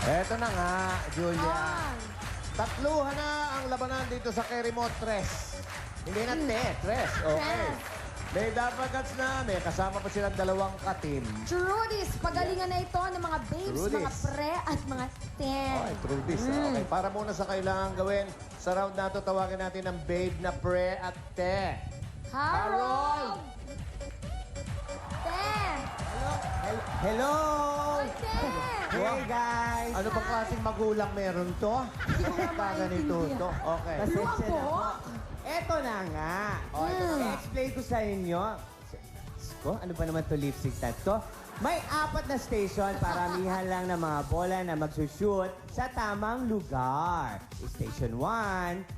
Eto na nga, Julia. Ah. Tatluhan na ang labanan dito sa Carry Mo Tres. Hindi na tres. Okay. Tres. May Dapagats na, may kasama pa silang dalawang katim. Trudy's, pagalingan na ito ng mga babes, Trudy's. mga pre at mga ten. Okay, true this. Okay, para muna sa kailangan gawin, sa round na ito, tawagin natin ang babe na pre at te. Harold! Ten! Hello! Oy, ten! Hey guys! Ano bang klaseng magulang meron to? Hindi ko nga Para nito maintindihan. to. Okay. Pasensya na Luwag po. po. Eto na nga. O, ito na. I-explain ko sa inyo. Ko, ano ba naman to lip sync na to? May 4 na station, paramihan lang ng mga bola na magsushoot sa tamang lugar. Station 1,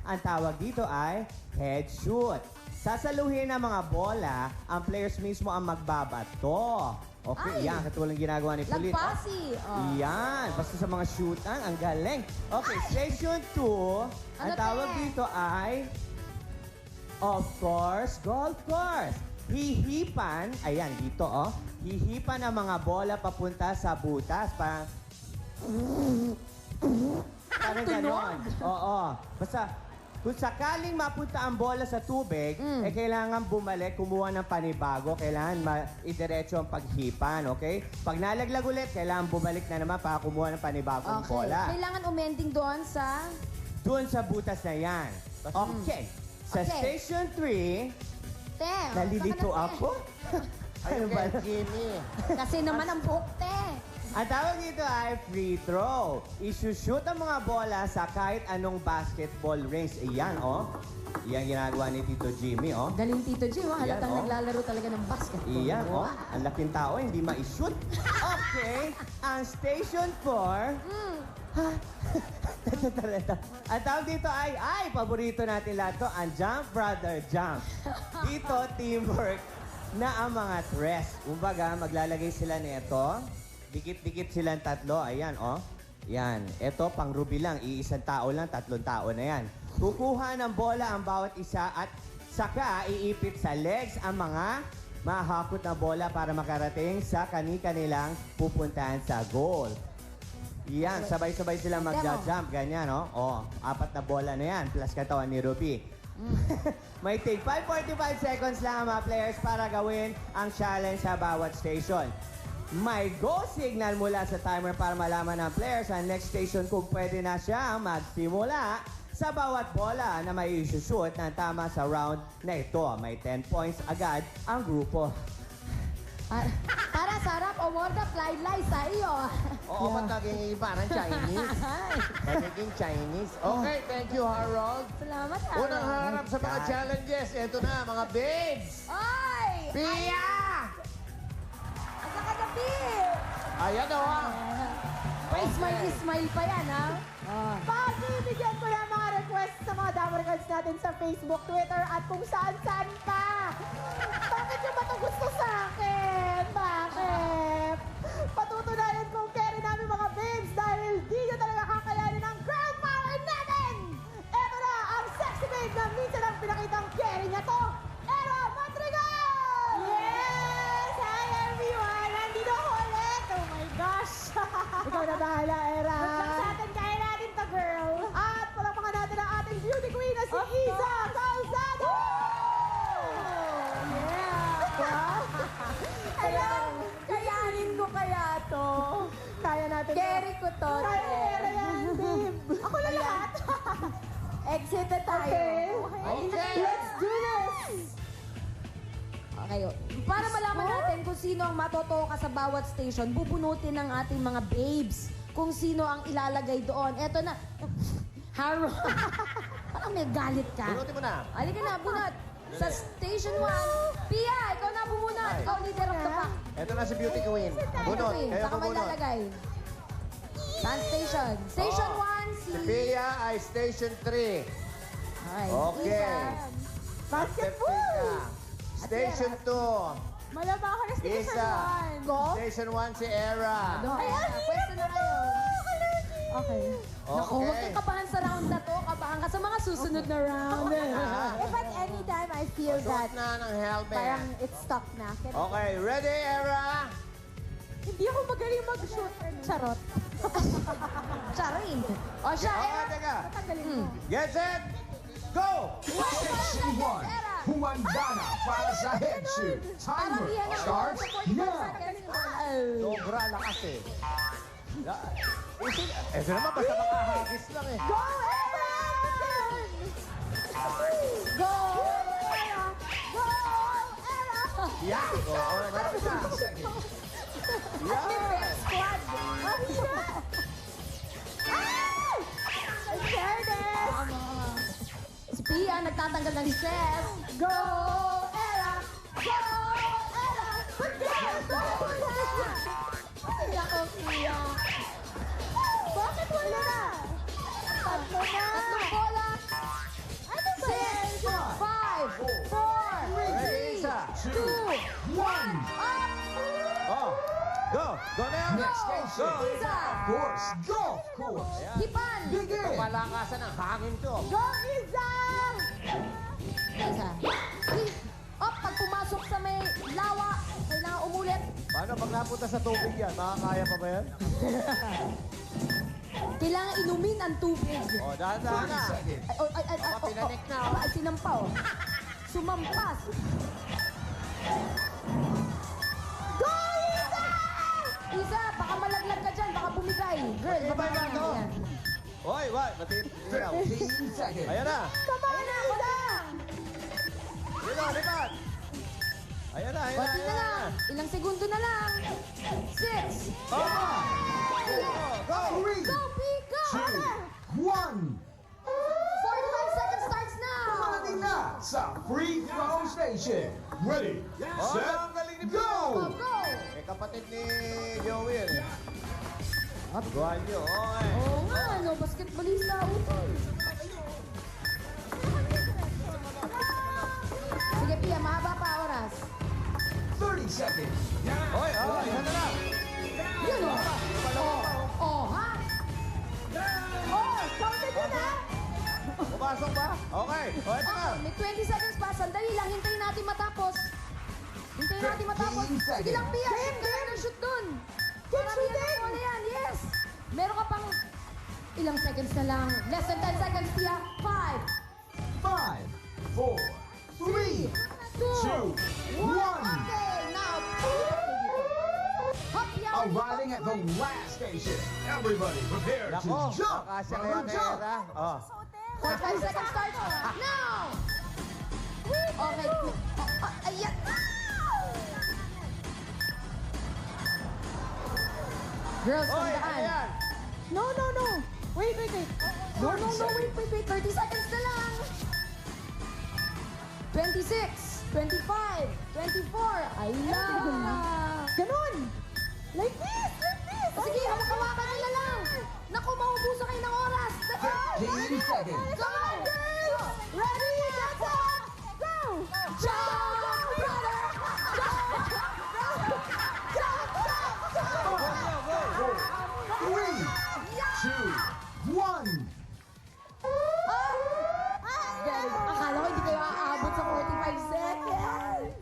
ang tawag dito ay head shoot. Sasaluhin ng mga bola, ang players mismo ang magbabato. Okay, Ay! yan. Katulad ng ginagawa ni Pulit. Lagpasi. Oh. Yan. Basta sa mga shootan, ang galing. Okay, station 2, ang Ano, tawag te? dito ay, of course, golf course. Hihipan, ayan, dito, oh. Hihipan ang mga bola papunta sa butas. Parang ganon. Oo. Basta, kung sakaling mapunta ang bola sa tubig, eh kailangan bumalik, kumuha ng panibago, kailangan idiretso ang paghipan, okay? Pag nalaglag ulit, kailangan bumalik na naman para kumuha ng panibagong Okay. bola. Kailangan umending doon sa... Doon sa butas na yan. Okay. Sa Okay. Station 3, Ten. nalilito Saka na, ako. ano ba? Jimmy. Ten. Kasi naman ang buhok, te. Ang tawag dito ay free throw. Isushoot ang mga bola sa kahit anong basketball rings. Iyan, oh. Iyan ginagawa ni Tito Jimmy, oh. Galing Tito Jim, oh. Halatang Yan, oh. naglalaro talaga ng basketball. Iyan, oh. Ang laking tao, hindi ma-shoot. Okay. Ang Station 4, ang tawag dito ay, paborito natin lahat to, ang Jump Brother Jump. Dito, teamwork na ang mga tres. Kumbaga, maglalagay sila nito. Dikit-dikit silang tatlo. Ayan, oh. Yan. Ito, pang ruby lang. Iisang tao lang, 3 tao na yan. Kukuha ng bola ang bawat isa at saka iipit sa legs ang mga mahakot na bola para makarating sa kani-kanilang pupuntahan sa goal. Yan, sabay-sabay silang magja-jump. Ganyan, no? Oh, 4 na bola na yan, plus katawan ni Ruby. May take 5:45 seconds lang ang mga players para gawin ang challenge sa bawat station. May go signal mula sa timer para malaman ng players ang next station kung pwede na siyang magsimula sa bawat bola na may isushoot ng tama sa round na ito. May 10 points agad ang grupo. Para sarap o morda fly sa iyo. Oo, ba't naging parang Chinese? Naging Chinese. Okay, thank you, Harold. Salamat, Harold. Unang harap sa mga challenges. Ito na, mga babes. Ay! Pia! Asa ka na, Pi? Ayan o, ha? Smile pa yan, ha? Pagbibigyan ko ng mga request sa mga Damargans natin sa Facebook, Twitter, at kung saan-saan pa. Bakit yung ba ito gusto sa akin? Bakit? Patutunayan kong carry namin mga babes dahil di nyo talaga kakayanin ang ground power natin! Eto na ang sexy babe na minsan ang pinakitang carry niya to, Era Madrigal! Yes! Hi everyone! Nandito ako ulit! Oh my gosh! Ikaw na bahala, Era! Sa atin, kaya natin to, girl! At palakpakan natin ang ating beauty queen na si Iza Calzado! Yeah! Alam, kayanin ko kaya to. Kaya natin Carry ko to. Kaya Era yan, babe. Ako na lahat. Exit na tayo. Okay. Let's do this! Okay. Para malaman natin kung sino ang matotoka sa bawat station, bubunutin ng ating mga babes kung sino ang ilalagay doon. Eto na. Harold. Parang may galit ka. Bunutin mo na. Halika na, bunot. Sa station 1, Pia, ikaw na bumunot. Ikaw leader of the pack. Ito na si Beauty Queen. Bunot. Queen, Kayo baka may bumunot. lalagay. Saan station? Station 1, Si Pia ay Station 3. Ay, Okay. Isa. Basketball! Station 2. Malaba ako na station Isa. 1. Go? Station 1 si Era. Ayan, pwesto na kayo. Okay. Naku, huwag kang kabahan sa round na to. Kabahan ka sa mga susunod na round. If at any time I feel that Suot na ng helmet. parang it's stuck na. Okay, ready, Era? Hindi ako magaling mag-shoot. Charot. Siya rin. O siya, Okay, era. teka. Tanggalin mo. Get set, go! Station 1, Humandana para sa head shoot. Parang Timer yan ang starts sa 45 now. seconds. Sobra lakas eh. Ito naman, basta makahagis lang eh. Go, Aaron! Go, Aaron! Go, Aaron! Yeah! Oo, marami na. Yeah! Squad! Oh, shit! Ay! In fairness! Si Pia, nagtatanggal ng stress. Go, Aaron! Go, Aaron! Go, Aaron! Ay, ako, Pia. Bakit wala na? Tatlo na. Tatlong bola. Ano ba yan? 6, 5, 4, Ready, isa, 3, 2, 1. up! Oh, go! Go now! Next station, Isa! course, golf course. Hipan! Begin. Palakasan ng hangin to. Go, Isa! Isa. Up, pag pumasok sa may lawa, kailangan umulit. Paano pag napunta sa tubig yan? Makakaya pa ba yan? Kailangan inumin ang tubig. Oh, dahan-dahan 30 na. seconds. Ay, pinanik na, oh. Ay, sinampaw. Sumampas. Go, Isa! Isa, baka malaglag ka dyan, baka bumigay. Girl, Matibay baba ba ka to? yan. Hoy, what? Matibay. 15 seconds. Ayan na. Come on, Isa! Dito, lipat. Ayan na, ayan na, Konti na ayan lang. na. Ilang segundo na lang. 6. Oh! Go! 3, Go, Pete, go! 2, 1. 45 seconds starts now. Ready na sa free throw station. Ready, Oh, set, ang galing ni Go, go! go! Eh, kapatid ni Joel. At Guanyo, okay. Oo nga, no, basketballista utol. Sige, Pia, mahaba pa oras. 30 seconds. Hoy, oh, isa na lang. Yun o. Oh, ha? Oh, counted yun na! Pumasok ba? Okay. O, ito na. Okay, may 20 seconds pa. Sandali lang, hintayin natin matapos. Hintayin natin matapos. 15 Sige lang, Pia. Game, Shoot ka lang ng shoot dun. Keep Marami shooting. yan, wala yan. Yes. Meron ka pang ilang seconds na lang. Less than 10 seconds, Pia. 5, 5, 4, 3, 2, 1. Okay, now. Hop, Pia. Arriving at the last station. Everybody prepare to Nako, jump. kakasya Rubber kaya jump. Era. Oh. 45 seconds starts now. Okay. Ayan. Girls, Hoy, ano tandaan. yan? No, no, no. Wait, wait, wait. No, no, no, wait. 30 seconds na lang. 26, 25, 24. Ayan. Ganon. Like this, like this. Sige, hawak-hawakan nila lang. Naku, maubusan kayo ng oras. 15 seconds. Come on, girls. Ready, that's up. Go. Jump, brother. Three, two, one. Akala ko hindi kayo aabot sa 45 seconds.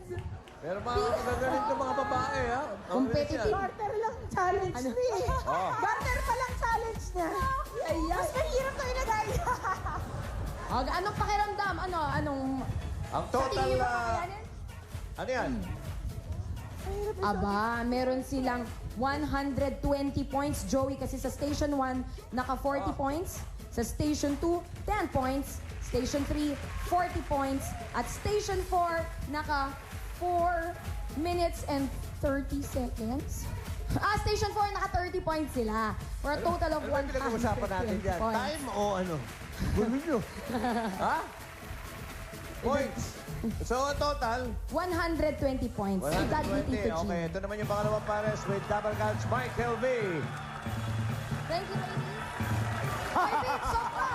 Pero magagaling ng mga babae, ha? Competitive. Barter lang challenge Ano? niya. Oh. Barter pa lang challenge niya. Mas mahirap tayo na guys. Anong pakiramdam? Anong... Ang Sa total, tingin mo kakayanin? ano yan? Aba, meron silang 120 points, Joey, kasi sa Station 1, naka 40 points. Sa Station 2, 10 points. Station 3, 40 points. At Station 4, naka 4 minutes and 30 seconds. Station 4, naka 30 points sila. For a total of Ano ba yung pinag-uusapan natin 120 dyan? points. Time o ano? Gulo nyo. Ha? Points. So, total, 120 points. Edad ni 120. Tito G. Okay, ito naman yung pangalawang pares with Double Guns, Michael V. Thank you, ladies. Baby, sopa!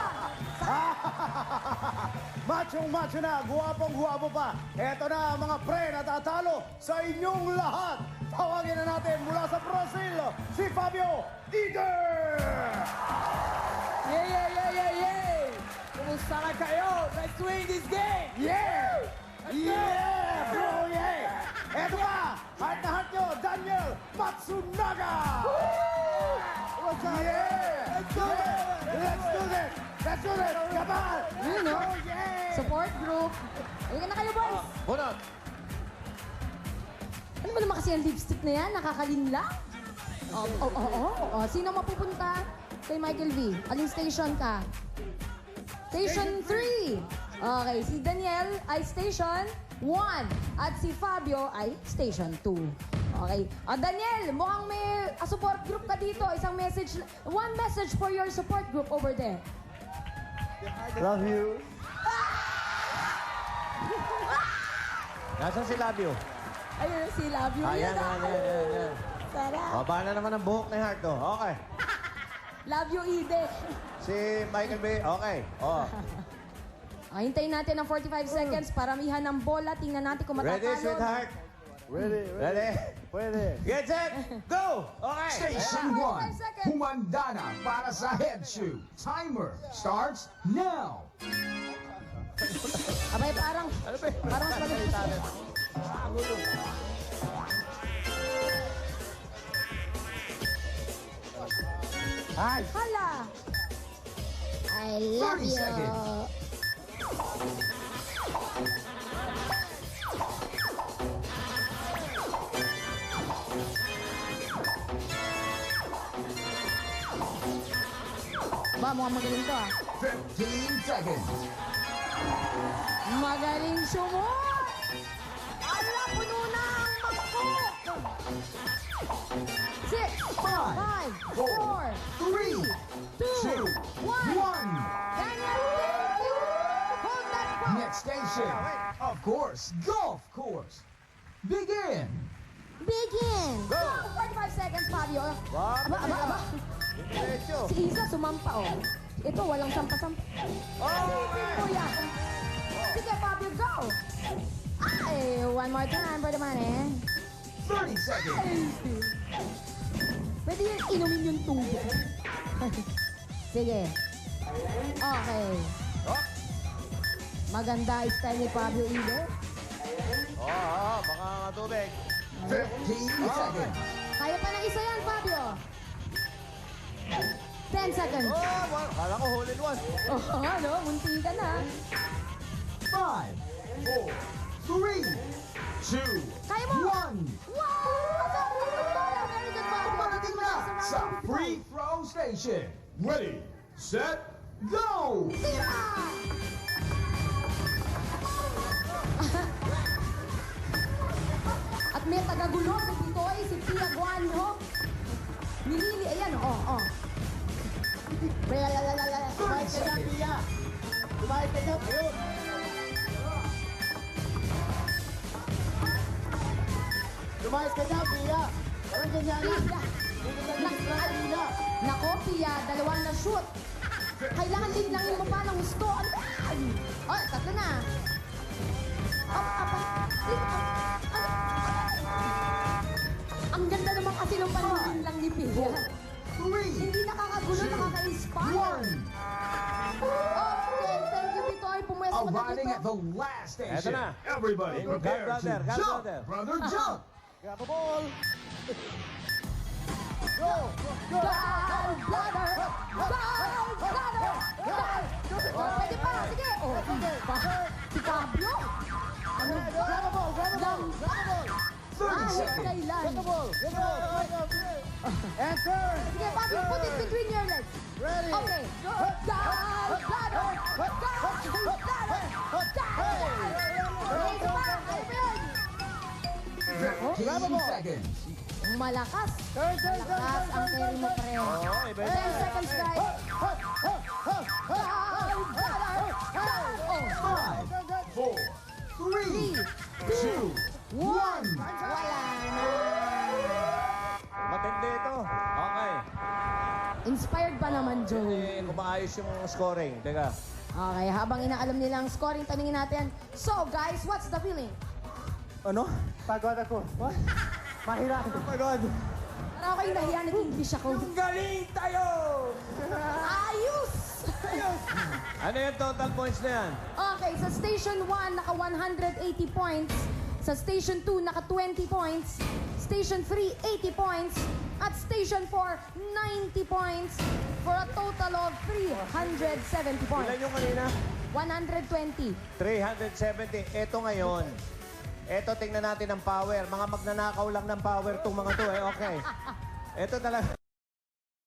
Machong-macho na, guwapong-guwapo pa. Eto na mga pre na tatalo sa inyong lahat. Tawagin na natin mula sa Brazil, si Fabio Iger! Yeah! Kumusta na kayo? Let's win this game! Yeah! Yeah, bro, yeah! Eto pa, heart na heart nyo, Daniel Matsunaga! Yeah! Let's do this! Let's do this! Let's do this! Come on! Yun, no? Oh, yeah! Support group. Halika na kayo, boys. Bunot. Ano ba naman kasi ang lipstick na yan? Nakakalinla? Sino mapupunta kay Michael V? Aling station ka? Station 3. Okay, si Daniel ay station 1. At si Fabio ay station 2. Okay. Daniel, mukhang may support group ka dito. One message for your support group over there. Love you. Nasaan si Labio? Ayun, si Love You. Ayan, Yun, yan. Sarap. O, paano naman ang buhok ni Heart, oh? Okay. Love You, Ide. Si Michael B, okay. Oh. Hintayin natin ang 45 seconds. Paramihan ng bola. Tingnan natin kung matatalo. Ready, sweetheart? Ready, Ready? Pwede. Get set, go! Okay. Station 45 1, seconds. humanda na para sa head shoe. Timer starts now. Abay, parang... Ano ba? Parang mas malapit. Hi! Hala! I love 30 you. seconds. Ba, mukhang magaling to 15 seconds. Magaling sumot! Ala, puno na ang mangkok! 6, 5, 4, 3, 2, 1. 1. Daniel, thank you! Hold that quote! Next station, of course, golf course. Begin. Begin! Go! 45 seconds, Fabio. Aba. Diretso. Si Isa sumampa, oh. Ito, walang sampa-sampa. Silipin mo yan. Sige, Fabio, go! Ay, one more time for the money. 30 seconds. Pwede yun inumin yung tubig. Sige. Okay. Maganda style ni Fabio Ido. Baka nga tubig. 15 seconds. Kaya pa ng isa yan, Fabio. 10 seconds. Kala ko hole in one. Ano? Munti ka na. 5, 4, 3, 2, Kaya mo! 1. Wow! Very good, Fabio. Pagdating na sa free throw station. Ready, set, go! Tira! At may tagagulo si Pitoy, si Pia Guanyo. Nilili, ayan, oh. Blalalala. Lumayas ka dyan, Pia! Lumayas ka dyan! Ayun! Lumayas ka dyan, Pia! Parang ganyan na! Pia! Nako, Pia, dalawang na shoot. Kailangan linlangin mo pa ng gusto. Ano ba yan? Oh, tatlo na. Ang ganda naman kasi ng paningin lang ni Pia. 3, Hindi nakakagulo, nakaka-inspire. 1. Okay, thank you, Pitoy. Pumwesto ka na Arriving at dito. the last Eto station. na. Everybody prepare brother, to God jump, brother. brother, jump. Grab the ball! Go! Go! Gallbladder! Gallbladder! Pwede pa, sige. Oh, si Pablo. Ano? Grab the ball! Grab the ball! Grab the ball! 30 seconds. Kailan? Get the ball! Get the ball! And turn! Sige, Pablo, put it between your legs. Ready! Okay. Gallbladder! Gallbladder! Okay, isa pa. Kaya mo yun. 15 seconds. Malakas. Turn! Malakas ang carry mo, pre. Iba 10 seconds, guys. Oh, 5, 4, 3, 2, 1. wala na. Matindi ito. Okay. Inspired pa naman, Joe. Kung maayos yung scoring. Teka. Okay, habang inaalam nilang scoring, tanungin natin. So, guys, what's the feeling? Ano? Pagod ako. What? Mahirap. Pagod. Parang ako yung nahiya, nag-English ako. Galing tayo! Ayos! Ano yung total points na yan? Okay, sa Station 1, naka 180 points. Sa Station 2, naka 20 points. Station 3, 80 points. At Station 4, 90 points. For a total of 370 points. Ilan yung kanina? 120. 370. Ito ngayon. Ito, tingnan natin ang power. Mga magnanakaw lang ng power itong mga to eh. Okay. Ito talaga.